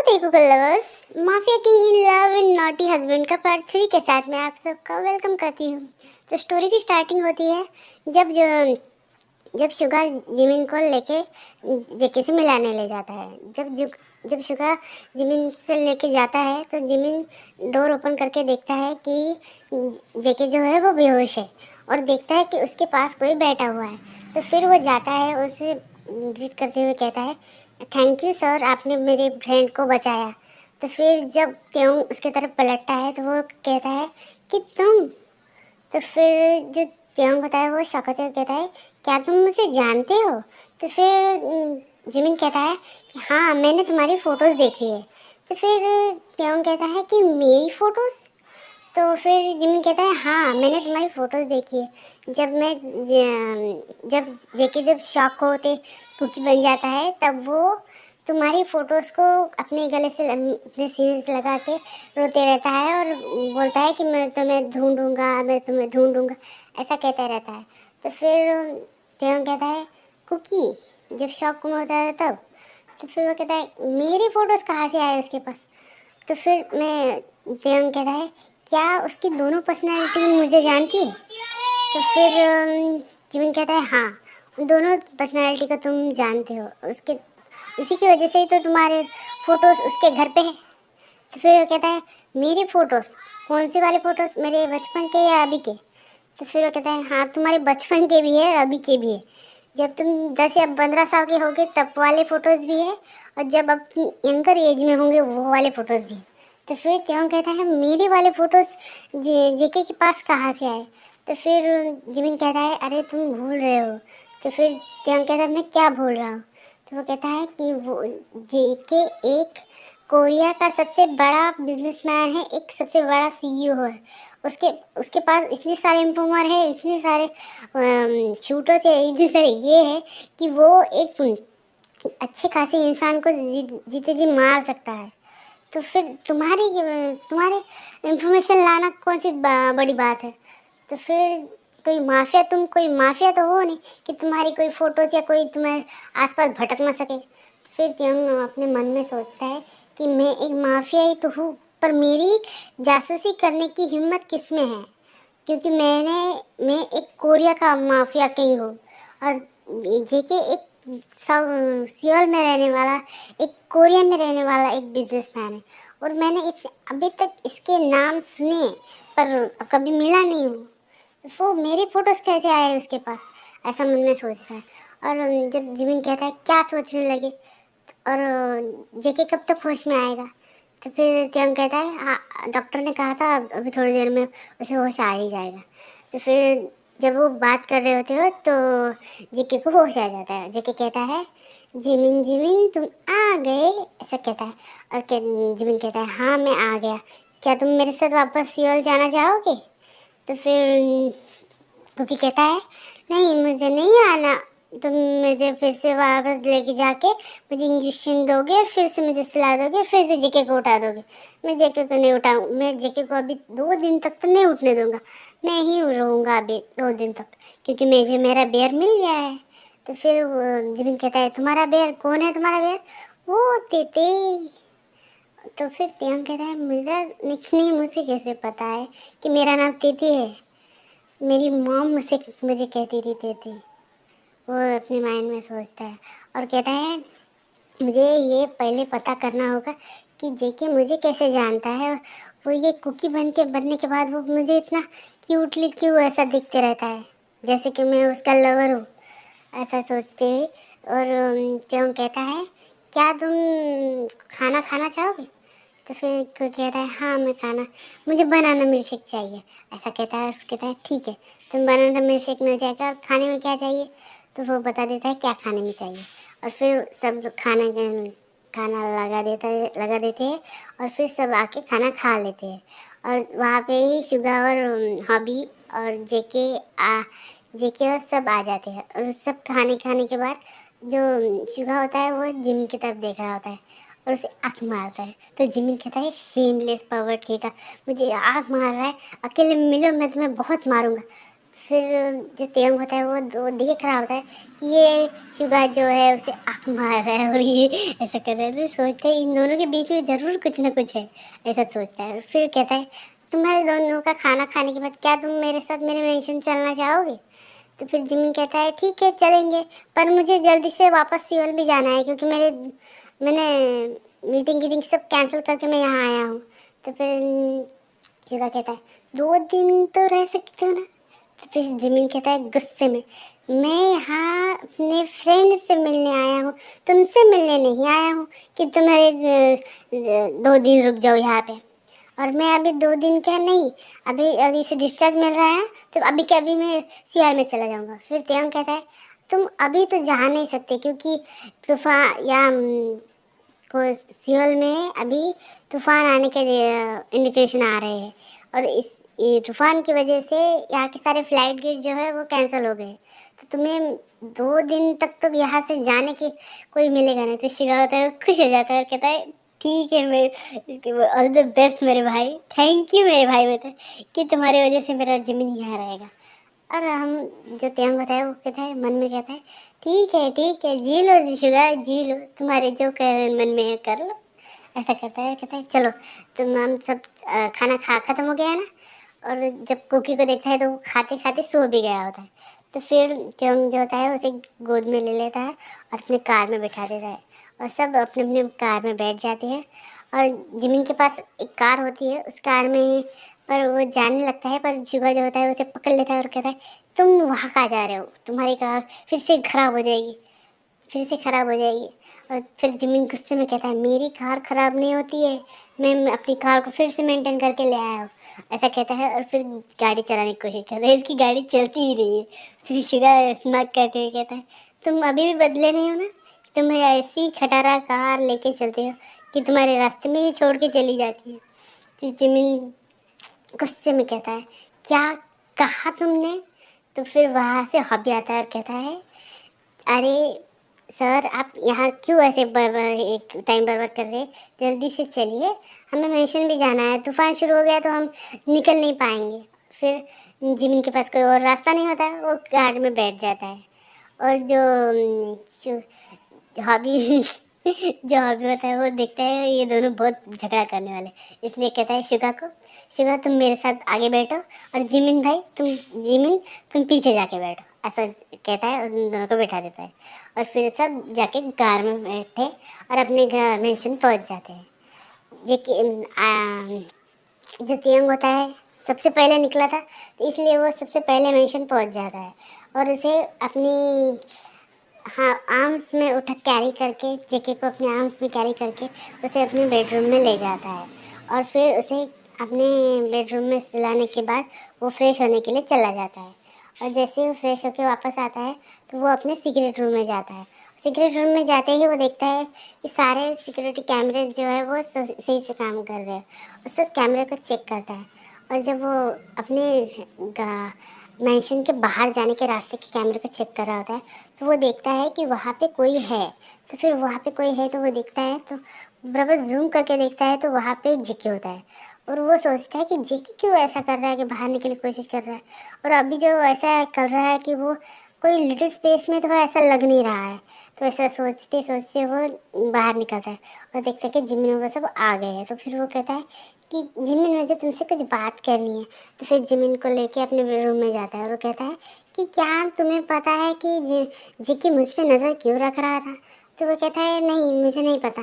देखो lovers, mafia king in love in naughty husband का part 3 के साथ मैं आप सबका वेलकम करती हूँ। तो स्टोरी की स्टार्टिंग होती है जब जब शुगा जिमिन को लेके जेके से मिलाने ले जाता है। जब शुगा जिमिन से लेके जाता है तो जिमिन डोर ओपन करके देखता है कि जेके जो है वो बेहोश है और देखता है कि उसके पास कोई बैठा हुआ है। तो फिर वो जाता है, उसे ग्रीट करते हुए कहता है, थैंक यू सर, आपने मेरे फ्रेंड को बचाया। तो फिर जब त्यों उसके तरफ पलटता है तो वो कहता है कि तुम। तो फिर जो त्यों होता है वो शौक होते हुए कहता है, क्या तुम मुझे जानते हो? तो फिर जिमिन कहता है कि हाँ, मैंने तुम्हारी फ़ोटोज़ देखी है। तो फिर त्यों कहता है कि मेरी फ़ोटोज़? तो फिर जिमिन कहता है, हाँ, मैंने तुम्हारी फ़ोटोज़ देखी है। जब जेके जब शॉक होते कुकी बन जाता है तब वो तुम्हारी फ़ोटोज़ को अपने गले से अपने सीने से लगा के रोते रहता है और बोलता है कि मैं तुम्हें ढूंढूंगा, मैं तुम्हें ढूंढूंगा, ऐसा कहता रहता है। तो फिर त्यों कहता है, कुकी जब शॉक में होता है तब। तो फिर वो कहता है, मेरी फ़ोटोज़ कहाँ से आए उसके पास? तो फिर मैं त्यों कहता है, क्या उसकी दोनों पर्सनैलिटी मुझे जानती है? तो फिर जिमिन कहता है, हाँ, उन दोनों पर्सनैलिटी को तुम जानते हो, उसके इसी की वजह से ही तो तुम्हारे फ़ोटोज़ उसके घर पे है। तो फिर वो कहता है, मेरी फ़ोटोज़? कौन से वाले फ़ोटोज़, मेरे बचपन के या अभी के? तो फिर वो कहता है, हाँ, तुम्हारे बचपन के भी है और अभी के भी है। जब तुम 10 या 15 साल के होगे तब वाले फ़ोटोज़ भी है, और जब अब तुम यंगर एज में होंगे वो वाले फ़ोटोज़ भी है। तो फिर त्यों कहता है, मेरे वाले फ़ोटोज़ जेके के पास कहाँ से आए? तो फिर जिमिन कहता है, अरे तुम भूल रहे हो। तो फिर त्यों कहता है, मैं क्या भूल रहा हूँ? तो वो कहता है कि वो जेके एक कोरिया का सबसे बड़ा बिजनेसमैन है, एक सबसे बड़ा सीईओ है। उसके उसके पास इतने सारे इन्फॉर्मर है, इतने सारे शूटर्स है, इतने सारे ये है कि वो एक अच्छे खासे इंसान को जीते जी मार सकता है। तो फिर तुम्हारे इंफॉर्मेशन लाना कौन सी बड़ी बात है? तो फिर तुम कोई माफिया तो हो नहीं कि तुम्हारी कोई फोटोज या कोई तुम्हारे आसपास भटक ना सके। फिर क्यों अपने मन में सोचता है कि मैं एक माफिया ही तो हूँ, पर मेरी जासूसी करने की हिम्मत किस में है? क्योंकि मैं एक कोरिया का माफिया किंग हूँ और जेके एक सियोल में रहने वाला, एक कोरिया में रहने वाला एक बिजनेसमैन है। और मैंने अभी तक इसके नाम सुने पर कभी मिला नहीं हूँ। वो मेरी फ़ोटोज़ कैसे आए उसके पास? ऐसा मन में सोचता है। और जब जिमिन कहता है, क्या सोचने लगे, और जेके कब तक होश में आएगा? तो फिर त्यों कहता है, हाँ, डॉक्टर ने कहा था अभी थोड़ी देर में उसे होश आ ही जाएगा। तो फिर जब वो बात कर रहे होते हो तो जेके को होश आ जाता है। जेके कहता है, जिमिन जिमिन तुम आ गए, ऐसा कहता है। और जिमिन कहता है, हाँ, मैं आ गया। क्या तुम मेरे साथ वापस सियोल जाना चाहोगे? तो फिर क्योंकि कहता है, नहीं, मुझे नहीं आना। तुम मुझे फिर से वापस लेके जाके मुझे इंजेक्शन दोगे और फिर से मुझे सुला दोगे, फिर से जेके को उठा दोगे। मैं जेके को नहीं उठाऊँ, मैं जेके को अभी 2 दिन तक तो नहीं उठने दूंगा। मैं ही रहूँगा अभी 2 दिन तक, क्योंकि मेरा बेर मिल गया है। तो फिर जिमिन कहता है, तुम्हारा बेर कौन है? तुम्हारा बेर? वो तेते। तो फिर त्यों कहता है, मेरा निकनेम मुझे कैसे पता है कि मेरा नाम तेती है? मेरी मॉम मुझे कहती थी तेती। वो अपने माइंड में सोचता है और कहता है, मुझे ये पहले पता करना होगा कि जेके मुझे कैसे जानता है। वो ये कुकी बनने के बाद वो मुझे इतना क्यूटली क्यों ऐसा दिखते रहता है, जैसे कि मैं उसका लवर हूँ, ऐसा सोचते हुए। और त्यों कहता है, क्या तुम खाना खाना चाहोगे? तो फिर कोई कहता है, हाँ, मैं खाना, मुझे बनाना मिल्क शेक चाहिए, ऐसा कहता है। कहता है, ठीक है, तुम बनाना मिल्क शेक मिल जाएगा। और खाने में क्या चाहिए? तो वो बता देता है क्या खाने में चाहिए। और फिर सब खाना लगा देते हैं और फिर सब आके खाना खा लेते हैं। और वहाँ पे ही शुगा और हॉबी और जेके और सब आ जाते हैं। और सब खाने के बाद जो शुगा होता है वो जिम की तरफ देख रहा होता है और उसे आँख मारता है। तो जिमिन कहता है, शेमलेस परवर्ट का, मुझे आँख मार रहा है, अकेले में मिलो, मैं तुम्हें बहुत मारूंगा। फिर जो तेयंग होता है वो देख रहा होता है कि ये शुगा जो है उसे आँख मार रहा है और ये ऐसा कर रहा है, तो सोचता है इन दोनों के बीच में ज़रूर कुछ ना कुछ है, ऐसा सोचता है। फिर कहता है तुम्हारे दोनों का खाना खाने के बाद क्या तुम मेरे साथ मेरे मेंशन चलना चाहोगे? तो फिर जिमिन कहता है ठीक है चलेंगे, पर मुझे जल्दी से वापस सियोल भी जाना है क्योंकि मैंने मीटिंग वीटिंग सब कैंसिल करके मैं यहाँ आया हूँ। तो फिर शिवा कहता है 2 दिन तो रह सकते हो ना? तो फिर जिमिन कहता है गुस्से में मैं यहाँ अपने फ्रेंड से मिलने आया हूँ, तुमसे मिलने नहीं आया हूँ कि तुम्हारे 2 दिन रुक जाओ यहाँ पे। और मैं अभी 2 दिन क्या नहीं, अभी अभी से डिस्चार्ज मिल रहा है तो अभी के अभी मैं सियाल में चला जाऊँगा। फिर तेयंग कहता है तुम अभी तो जा नहीं सकते क्योंकि तूफान या को सियोल में अभी तूफान आने के इंडिकेशन आ रहे हैं और इस ये तूफान की वजह से यहाँ के सारे फ्लाइट गेट जो है वो कैंसिल हो गए, तो तुम्हें 2 दिन तक तो यहाँ से जाने की कोई मिलेगा नहीं। तो शिगा होता है खुश हो जाता है और कहता है ठीक है मेरे ऑल द बेस्ट मेरे भाई, थैंक यू मेरे भाई बेटा कि तुम्हारी वजह से मेरा ज़मीन यहाँ रहेगा। और हम जो तेयंग होता है वो कहता है मन में कहता है ठीक है जी लो जी शुगा जी लो, तुम्हारे जो मन में है कर लो। ऐसा कहता है चलो तुम हम सब खाना खा खत्म हो गया है ना। और जब कुकी को देखता है तो वो खाते खाते सो भी गया होता है। तो फिर तेयंग जो होता है उसे गोद में ले लेता है और अपनी कार में बैठा देता है और सब अपने अपने कार में बैठ जाते हैं। और जिमिन के पास एक कार होती है, उस कार में पर वो जाने लगता है, पर जुगा जो होता है उसे पकड़ लेता है और कहता है तुम वहाँ कहाँ जा रहे हो, तुम्हारी कार फिर से ख़राब हो जाएगी, फिर से ख़राब हो जाएगी। और फिर जिमिन गुस्से में कहता है मेरी कार ख़राब नहीं होती है, मैं अपनी कार को फिर से मेंटेन करके ले आया हूँ, ऐसा कहता है। और फिर गाड़ी चलाने की कोशिश करता है, इसकी गाड़ी चलती ही नहीं है। फिर शिगा स्मार्ट कहते हुए कहता है तुम अभी भी बदले नहीं हो ना, तुम ऐसी खटारा कार लेके चलते हो कि तुम्हारे रास्ते में ही छोड़ के चली जाती है। तो जिमिन गुस्से में कहता है क्या कहा तुमने? तो फिर वहाँ से हॉबी आता है और कहता है अरे सर आप यहाँ क्यों ऐसे एक टाइम बर्बाद कर रहे हैं, जल्दी से चलिए, हमें मेंशन भी जाना है, तूफान शुरू हो गया तो हम निकल नहीं पाएंगे। फिर जिमिन के पास कोई और रास्ता नहीं होता, वो कार में बैठ जाता है। और जो हॉबी जो हॉबी होता है वो देखता है ये दोनों बहुत झगड़ा करने वाले, इसलिए कहता है शुगा को शुगा तुम मेरे साथ आगे बैठो और जिमिन भाई तुम पीछे जाके बैठो, ऐसा कहता है और उन दोनों को बैठा देता है। और फिर सब जाके कार में बैठे और अपने घर मेंशन पहुंच जाते हैं। ये कि जो तियंग होता है सबसे पहले निकला था तो इसलिए वो सबसे पहले मेंशन पहुंच जाता है और उसे अपनी हाँ आर्म्स में उठा कैरी करके जेके को अपने आर्म्स में कैरी करके उसे अपने बेडरूम में ले जाता है। और फिर उसे अपने बेडरूम में सुलाने के बाद वो फ्रेश होने के लिए चला जाता है। और जैसे ही वो फ्रेश होकर वापस आता है तो वो अपने सीक्रेट रूम में जाता है। सीक्रेट रूम में जाते ही वो देखता है कि सारे सिक्योरिटी कैमरे जो है वो सही से काम कर रहे हैं। उस सब कैमरे को चेक करता है और जब वो अपने मैंशन के बाहर जाने के रास्ते के कैमरे को चेक कर रहा होता है तो वो देखता है कि वहाँ पे कोई है। तो फिर वहाँ पे कोई है तो वो देखता है तो बराबर जूम करके देखता है तो वहाँ पे जेके होता है। और वो सोचता है कि जेके क्यों ऐसा कर रहा है कि बाहर निकलने की कोशिश कर रहा है, और अभी जो ऐसा कर रहा है कि वो कोई लिटिल स्पेस में तो ऐसा लग नहीं रहा है। तो ऐसा सोचते सोचते वो बाहर निकलता है और देखता है कि जिमिन वो सब आ गए हैं। तो फिर वो कहता है कि जिमिन मुझे तुमसे कुछ बात करनी है। तो फिर जिमिन को लेके अपने रूम में जाता है और वो कहता है कि क्या तुम्हें पता है कि जेके मुझ पे नज़र क्यों रख रहा था? तो वो कहता है नहीं मुझे नहीं पता,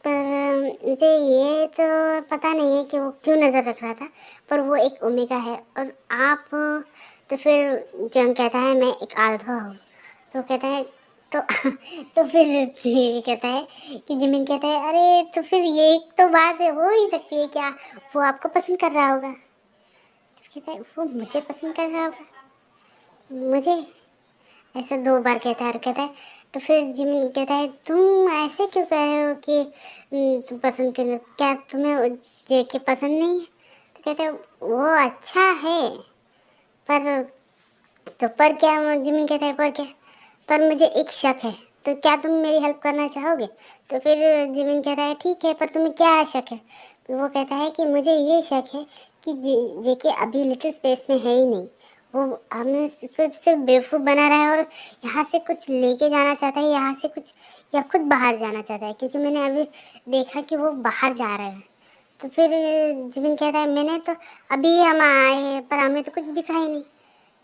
पर मुझे ये तो पता नहीं है कि वो क्यों नज़र रख रहा था, पर वो एक ओमेगा है और आप। तो फिर जंग कहता है मैं एक अल्फा हूँ। तो कहता है तो तो फिर ये कहता है कि जिमिन कहता है अरे तो फिर ये एक तो बात है हो ही सकती है, क्या वो आपको पसंद कर रहा होगा? तो कहता है वो मुझे पसंद कर रहा होगा, मुझे? ऐसा 2 बार कहता है और कहता है तो फिर जिमिन कहता है तुम ऐसे क्यों कह रहे हो कि तुम पसंद कर, क्या तुम्हें जेके पसंद नहीं है? तो कहता है वो अच्छा है पर, तो पर क्या? जिमिन कहता है पर क्या? पर मुझे एक शक है, तो क्या तुम मेरी हेल्प करना चाहोगे? तो फिर जिमिन कहता है ठीक है पर तुम्हें क्या शक है? तो वो कहता है कि मुझे ये शक है कि जेके अभी लिटिल स्पेस में है ही नहीं, वो हमें सिर्फ बेवकूफ़ बना रहा है और यहाँ से कुछ लेके जाना चाहता है, यहाँ से कुछ, या खुद बाहर जाना चाहता है, क्योंकि मैंने अभी देखा कि वो बाहर जा रहा है। तो फिर जिमिन कहता है मैंने तो अभी हम आए हैं पर हमें तो कुछ दिखा ही नहीं।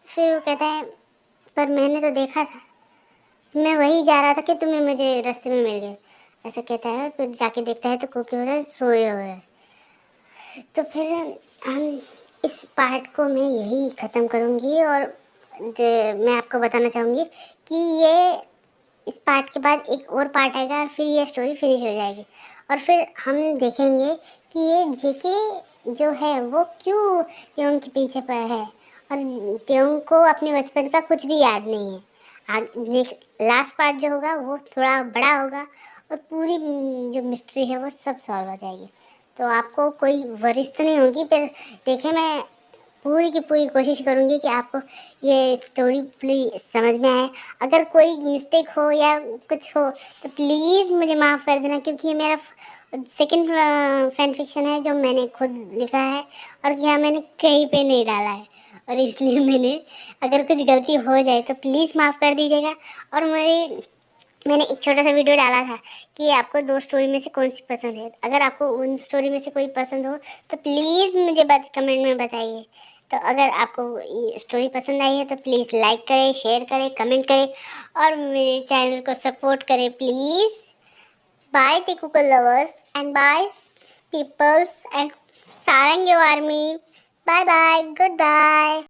फिर वो कहता है पर मैंने तो देखा था, मैं वही जा रहा था कि तुम्हें मुझे रास्ते में मिल गए, ऐसा कहता है। फिर जाके देखता है तो कोकी होता है सोए हुए है। तो फिर हम इस पार्ट को मैं यही ख़त्म करूँगी और मैं आपको बताना चाहूँगी कि ये इस पार्ट के बाद एक और पार्ट आएगा और फिर ये स्टोरी फिनिश हो जाएगी। और फिर हम देखेंगे कि ये जेके जो है वो क्यों त्योंग के पीछे पर है और त्योंग को अपने बचपन का कुछ भी याद नहीं है। लास्ट पार्ट जो होगा वो थोड़ा बड़ा होगा और पूरी जो मिस्ट्री है वो सब सॉल्व हो जाएगी। तो आपको कोई वरिश तो नहीं होगी, पर देखें मैं पूरी की पूरी कोशिश करूँगी कि आपको ये स्टोरी प्लीज समझ में आए। अगर कोई मिस्टेक हो या कुछ हो तो प्लीज़ मुझे माफ़ कर देना, क्योंकि ये मेरा सेकंड फैन फिक्शन है जो मैंने खुद लिखा है और यह मैंने कहीं पे नहीं डाला है, और इसलिए अगर कुछ गलती हो जाए तो प्लीज़ माफ़ कर दीजिएगा। और मैंने एक छोटा सा वीडियो डाला था कि आपको 2 स्टोरी में से कौन सी पसंद है। अगर आपको उन स्टोरी में से कोई पसंद हो तो प्लीज़ मुझे कमेंट में बताइए। तो अगर आपको ये स्टोरी पसंद आई है तो प्लीज़ लाइक करें, शेयर करें, कमेंट करें और मेरे चैनल को सपोर्ट करें प्लीज़। बाय टिकुको lovers and bye peoples and Sarang army. Bye bye, good bye.